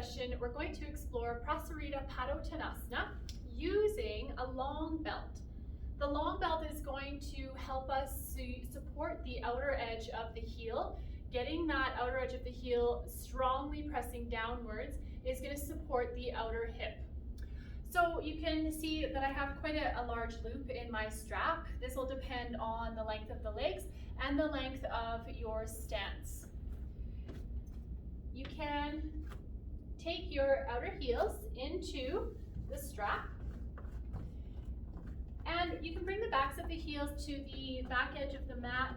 session, we're going to explore Prasarita Padottanasana using a long belt. The long belt is going to help us to support the outer edge of the heel. Getting that outer edge of the heel strongly pressing downwards is going to support the outer hip. So you can see that I have quite a large loop in my strap. This will depend on the length of the legs and the length of your stance. You can take your outer heels into the strap, and you can bring the backs of the heels to the back edge of the mat.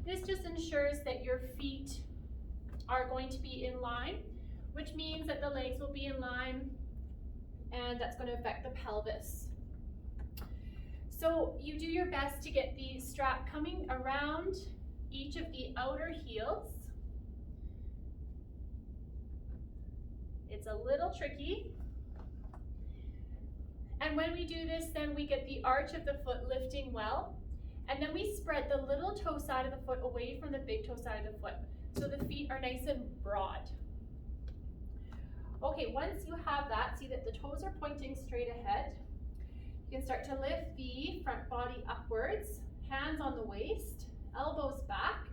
This just ensures that your feet are going to be in line, which means that the legs will be in line, and that's going to affect the pelvis. So you do your best to get the strap coming around each of the outer heels. It's a little tricky. And when we do this, then we get the arch of the foot lifting well. And then we spread the little toe side of the foot away from the big toe side of the foot, so the feet are nice and broad. Okay, once you have that, see that the toes are pointing straight ahead. You can start to lift the front body upwards, hands on the waist, elbows back.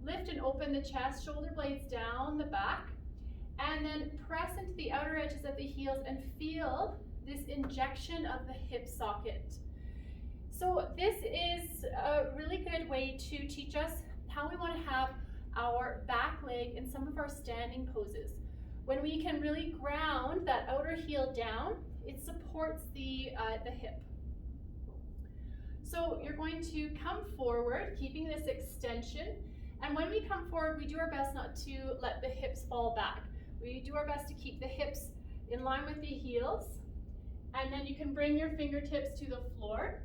Lift and open the chest, shoulder blades down the back, and then press into the outer edges of the heels and feel this injection of the hip socket. So this is a really good way to teach us how we want to have our back leg in some of our standing poses. When we can really ground that outer heel down, it supports the hip. So you're going to come forward, keeping this extension. And when we come forward, we do our best not to let the hips fall back. We do our best to keep the hips in line with the heels. And then you can bring your fingertips to the floor.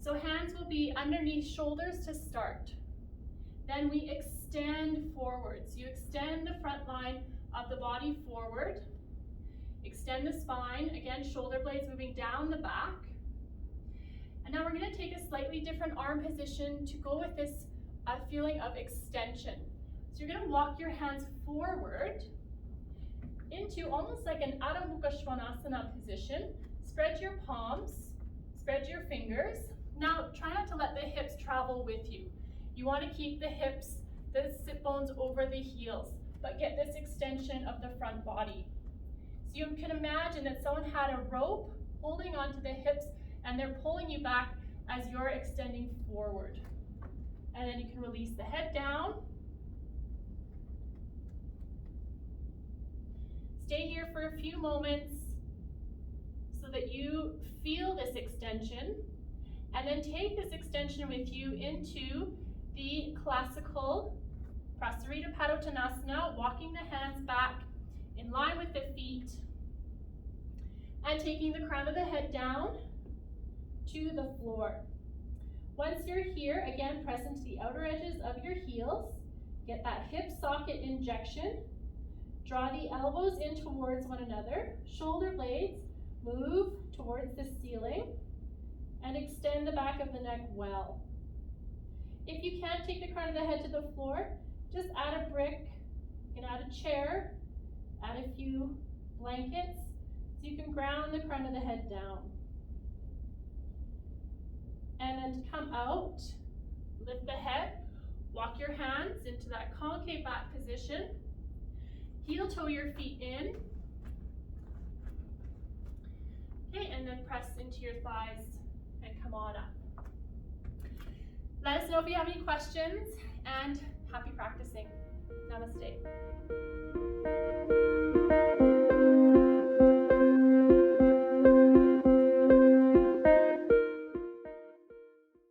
So hands will be underneath shoulders to start. Then we extend forwards. You extend the front line of the body forward. Extend the spine. Again, shoulder blades moving down the back. And now we're going to take a slightly different arm position to go with this feeling of extension. So you're going to walk your hands forward into almost like an Utthita position. Spread your palms, spread your fingers. Now try not to let the hips travel with you. You want to keep the hips, the sit bones over the heels, but get this extension of the front body. So you can imagine that someone had a rope holding onto the hips and they're pulling you back as you're extending forward. And then you can release the head down. Stay here for a few moments so that you feel this extension, and then take this extension with you into the classical Prasarita Padottanasana, walking the hands back in line with the feet, and taking the crown of the head down to the floor. Once you're here, again, press into the outer edges of your heels, get that hip socket injection. Draw the elbows in towards one another, shoulder blades move towards the ceiling, and extend the back of the neck well. If you can't take the crown of the head to the floor, just add a brick, you can add a chair, add a few blankets, so you can ground the crown of the head down. And then to come out, lift the head, walk your hands into that concave back position. Heel toe your feet in. Okay, and then press into your thighs and come on up. Let us know if you have any questions, and happy practicing. Namaste.